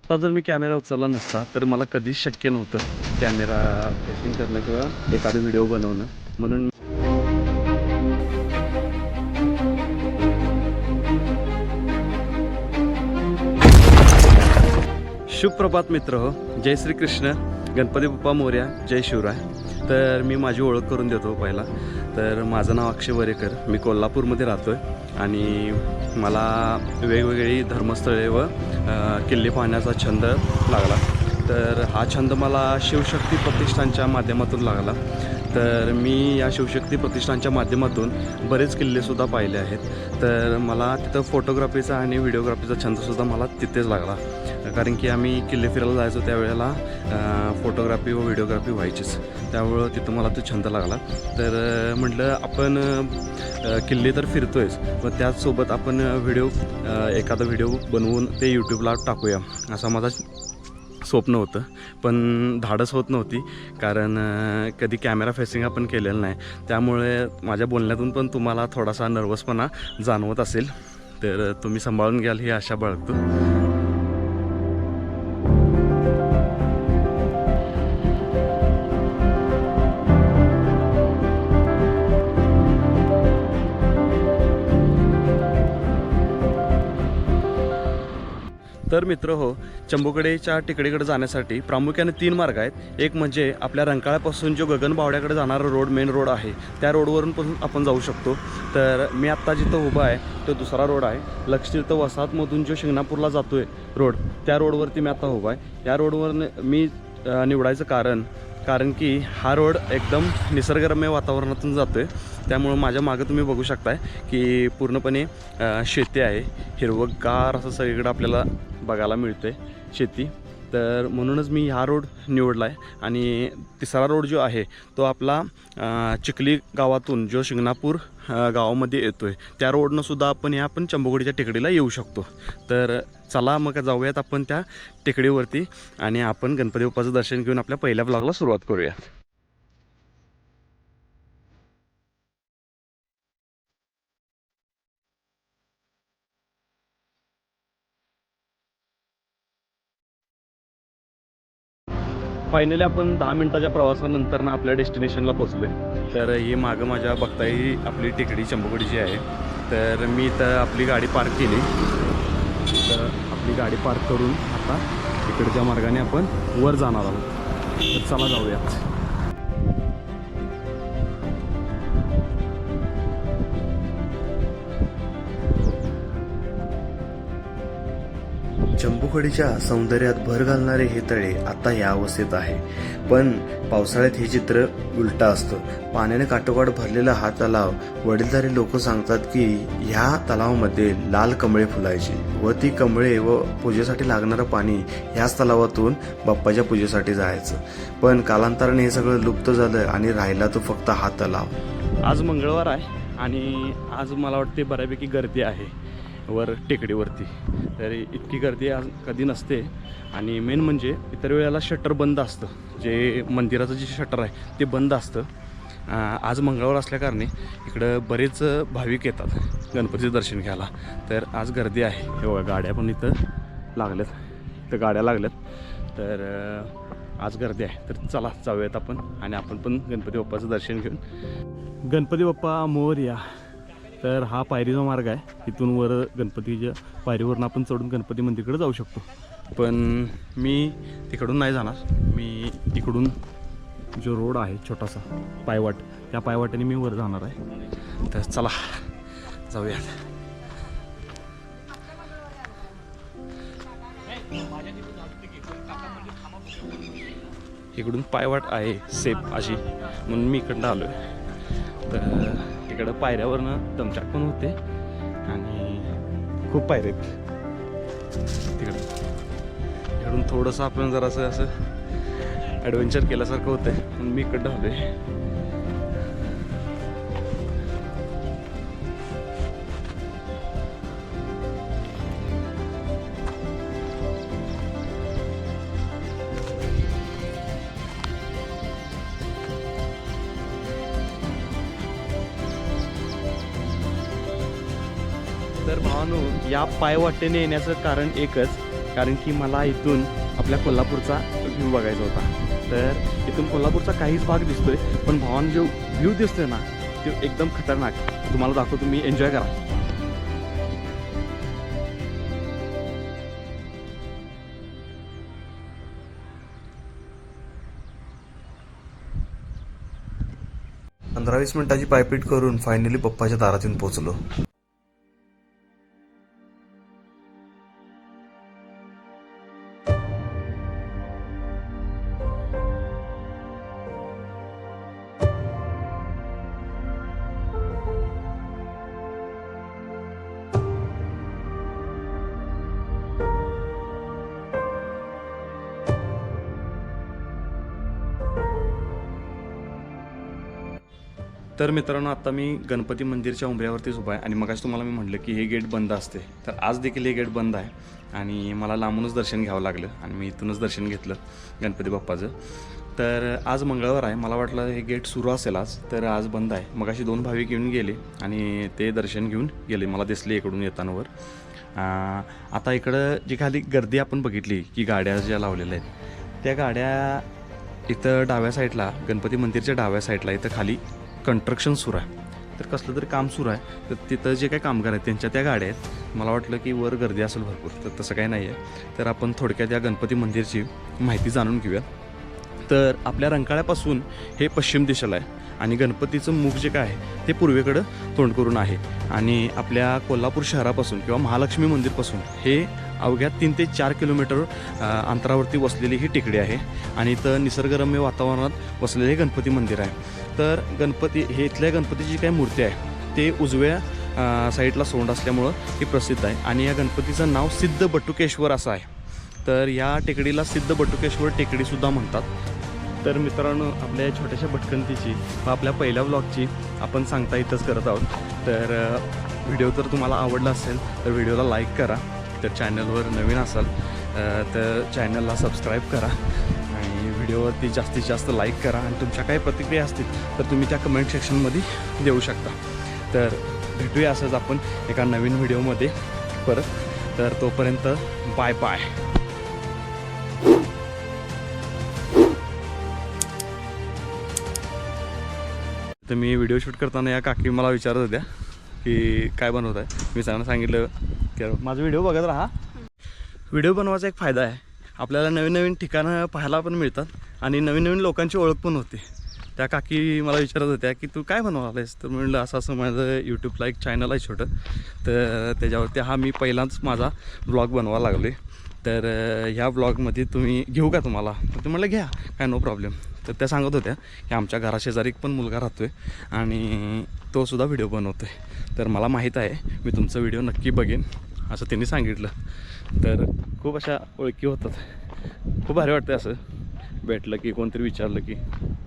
आत्ता जर मी कॅमेरा उचलला नसता तर मला कधीच शक्य नव्हतं कॅमेरा फेसिंग करणं किंवा एखादा व्हिडिओ बनवणं. म्हणून शुभप्रभात मित्र हो, जय श्री कृष्ण, गणपती बाप्पा मोरया, जय शिवराय. तर मी माझी ओळख करून देतो पहिला. तर माझं नाव अक्षय वरेकर, मी कोल्हापूरमध्ये राहतो आहे आणि मला वेगवेगळी धर्मस्थळे व किल्ले पाहण्याचा छंद लागला. तर हा छंद मला शिवशक्ती प्रतिष्ठानच्या माध्यमातून लागला. तर मी या शिवशक्ती प्रतिष्ठानच्या माध्यमातून बरेच किल्लेसुद्धा पाहिले आहेत. तर मला तिथं फोटोग्राफीचा आणि व्हिडिओग्राफीचा छंदसुद्धा मला तिथेच लागला. कारण की आम्ही किल्ले फिरायला जायचो त्यावेळेला फोटोग्राफी व व्हिडिओग्राफी व्हायचीच, त्यामुळं तिथं मला तो छंद लागला. तर म्हटलं आपण किल्ले तर फिरतो आहेच, पण त्याचसोबत आपण एखादा व्हिडिओ बनवून ते यूट्यूबला टाकूया असं माझा स्वप्न होतं. पण धाडस होत नव्हती, कारण कधी कॅमेरा फेसिंग आपण केलेलं नाही. त्यामुळे माझ्या बोलण्यातून पण तुम्हाला थोडासा नर्वसपणा जाणवत असेल, तर तुम्ही सांभाळून घ्याल ही आशा बाळगतो. तर मित्र हो, चंबुकडेच्या टेकडीकडे जाण्यासाठी प्रामुख्याने 3 मार्ग आहेत. एक म्हणजे आपल्या रंकाळ्यापासून जो गगनबावड्याकडे जाणारा रोड, मेन रोड आहे, त्या रोडवरून पण आपण जाऊ शकतो. तर मी आत्ता जिथं उभा आहे तो दुसरा रोड आहे. लक्षतीर्थ वसाहतमधून जो शिंगणापूरला जातो आहे रोड, त्या रोडवरती मी आता उभा आहे. या रोडवर मी निवडायचं कारण की हा रोड एकदम निसर्गरम्य वातावरणातून जातो आहे. त्यामुळं माझ्या मागं तुम्ही बघू शकताय की पूर्णपणे शेती आहे, हिरवंगार असं सगळीकडं आपल्याला बघायला मिळतं आहे शेती. तर म्हणूनच मी हा रोड निवडला आहे. आणि तिसरा रोड जो आहे तो आपला चिखली गावातून जो शिंगणापूर गावामध्ये येतो आहे, त्या रोडनंसुद्धा आपण चंबुकडीच्या टेकडीला येऊ शकतो. तर चला मग जाऊयात आपण त्या टेकडीवरती आणि आपण गणपती बाप्पाचं दर्शन घेऊन आपल्या पहिल्या ब्लॉगला सुरुवात करूया. फायनली आपण 10 मिनिटाच्या प्रवासानंतर ना आपल्या डेस्टिनेशनला पोचलो आहे. तर ही मागं माझ्या बघताय ही आपली टेकडी चंबुकडीची आहे. तर मी इथं आपली गाडी पार्क केली. तर आपली गाडी पार्क करून आता इकडच्या मार्गाने आपण वर जाणार आहोत. तर चला जाऊयात. चंबुकडीच्या सौंदर्यात भर घालणारे हे तळे आता या अवस्थेत आहे. पण पावसाळ्यात हे चित्र उलटा असतं. पाण्याने काठोकाठ भरलेला हा तलाव, वडीलधारी लोक सांगतात की ह्या तलावामध्ये लाल कमळे फुलायची व ती कमळे व पूजेसाठी लागणारं पाणी ह्याच तलावातून बाप्पाच्या पूजेसाठी जायचं. पण कालांतराने हे सगळं लुप्त झालं आणि राहिला तो फक्त हा तलाव. आज मंगळवार आहे आणि आज मला वाटते बऱ्यापैकी गर्दी आहे वर टेकडीवरती. तर इतकी गर्दी आज कधी नसते. आणि मेन म्हणजे इतर वेळेला शटर बंद असतं, जे मंदिराचं जे शटर आहे ते बंद असतं. आज मंगळवार असल्याकारणे इकडं बरेच भाविक येतात गणपतीचं दर्शन घ्यायला. तर आज गर्दी आहे. हे बघा गाड्या पण इथं लागल्यात, इथं गाड्या लागल्यात. तर आज गर्दी आहे. तर चला जाऊयात आपण आणि आपण पण गणपती बाप्पाचं दर्शन घेऊन. गणपती बाप्पा मोरया. तर हा पायरीचा मार्ग आहे. इथून वर गणपतीच्या पायरीवरून आपण चढून गणपती मंदिरकडे जाऊ शकतो. पण मी तिकडून नाही जाणार. मी इकडून जो रोड आहे छोटासा पायवाट, त्या पायवाटेने मी वर जाणार आहे. तर चला जाऊयात. इकडून पायवाट आहे सेफ अशी, म्हणून मी इकडनं आलो आहे. तर इकडं पायऱ्यावरनं दमछाक पण होते आणि खूप पायऱ्या आहेत इकडून थोडंसं आपण जरासं असं ॲडव्हेंचर केल्यासारखं होतं आहे, म्हणून मी इकडं आलो आहे. तर भावानो, या पायवाटेने येण्याचं कारण एकच कारण की मला इथून आपल्या कोल्हापूरचा व्ह्यू बघायचा होता. तर इथून कोल्हापूरचा काहीच भाग दिसतोय, पण भावानं जो व्ह्यू दिसतोय ना तो एकदम खतरनाक. तुम्हाला दाखवतो, तुम्ही एन्जॉय करा. पंधरा 20 मिनिटाची पायपीट करून फायनली पप्पाच्या दारात येऊन पोहोचलो. तर मित्रांनो, आता मी गणपती मंदिरच्या उंबऱ्यावरतीच उभा आहे आणि मगाशी तुम्हाला मी म्हटलं की हे गेट बंद असते. तर आज देखील हे गेट बंद आहे आणि मला लांबूनच दर्शन घ्यावं लागलं आणि मी इथूनच दर्शन घेतलं गणपती बाप्पाचं. तर आज मंगळवार आहे, मला वाटलं हे गेट सुरू असेल आज, तर आज बंद आहे. मगाशी 2 भाविक येऊन गेले आणि ते दर्शन घेऊन गेले, मला दिसले इकडून येतानावर. आता इकडं जी खाली गर्दी आपण बघितली की गाड्या ज्या लावलेल्या आहेत त्या गाड्या इथं डाव्या साईडला, गणपती मंदिरच्या डाव्या साईडला इथं खाली कन्स्ट्रक्शन सुरू आहे. तर कसलं तरी काम सुरू आहे, तर तिथं जे काही कामगार आहेत त्यांच्या त्या गाड्या आहेत. मला वाटलं की वर गर्दी असेल भरपूर, तर तसं काही नाही आहे. तर आपण थोडक्यात या गणपती मंदिरची माहिती जाणून घेऊया. तर आपल्या रंकाळ्यापासून हे पश्चिम दिशेला आहे आणि गणपतीचं मुख जे काय आहे ते पूर्वेकडं तोंड करून आहे. आणि आपल्या कोल्हापूर शहरापासून किंवा महालक्ष्मी मंदिरपासून हे अवघ्या 3 ते 4 किलोमीटर अंतरावरती वसलेली ही टेकडी आहे आणि इथं निसर्गरम्य वातावरणात वसलेले गणपती मंदिर आहे. तर गणपती हे इथल्या गणपतीची काही मूर्ती आहे ते उजव्या साईडला सोंड असल्यामुळं ही प्रसिद्ध आहे आणि या गणपतीचं नाव सिद्ध बटुकेश्वर असं आहे. तर या टेकडीला सिद्ध बटुकेश्वर टेकडीसुद्धा म्हणतात. तर मित्रांनो, आपल्या या छोट्याशा भटकंतीची व आपल्या पहिल्या व्लॉगची आपण सांगता इथंच करत आहोत. तर व्हिडिओ जर तुम्हाला आवडला असेल तर व्हिडिओला लाईक करा. तर चॅनलवर नवीन असाल तर चॅनलला सबस्क्राईब करा आणि व्हिडिओवरती जास्तीत जास्त लाईक करा. आणि तुमच्या काही प्रतिक्रिया असतील तर तुम्ही त्या कमेंट सेक्शनमध्ये देऊ शकता. तर भेटूया असंच आपण एका नवीन व्हिडिओमध्ये परत. तर तोपर्यंत बाय बाय. तर मी व्हिडिओ शूट करताना या काकी मला विचारत होत्या की काय बनवत आहे. मी त्यांना सांगितलं की माझा व्हिडिओ बघत राहा. व्हिडिओ बनवायचा एक फायदा आहे, आपल्याला नवीन नवीन ठिकाणं पाहायला पण मिळतात आणि नवीन नवीन लोकांची ओळख पण होते. त्या काकी मला विचारत होत्या की तू काय बनवायलायस. तर म्हणलं असं असं माझं यूट्यूबला एक चॅनल आहे छोटं, तर त्याच्यावरती हा मी पहिलाच माझा ब्लॉग बनवायला लागलो आहे. तर ह्या ब्लॉगमध्ये तुम्ही घेऊ का तुम्हाला. तर ते म्हणलं घ्या, काय नो प्रॉब्लेम. तर त्या सांगत होत्या की आमच्या घराशेजारी पण मुलगा राहतो आहे आणि तोसुद्धा व्हिडिओ बनवतो आहे. तर मला माहीत आहे मी तुमचं व्हिडिओ नक्की बघेन असं त्यांनी सांगितलं. तर खूप अशा ओळखी होतात, खूप भारी वाटतं असं भेटलं की कोणतरी विचारलं की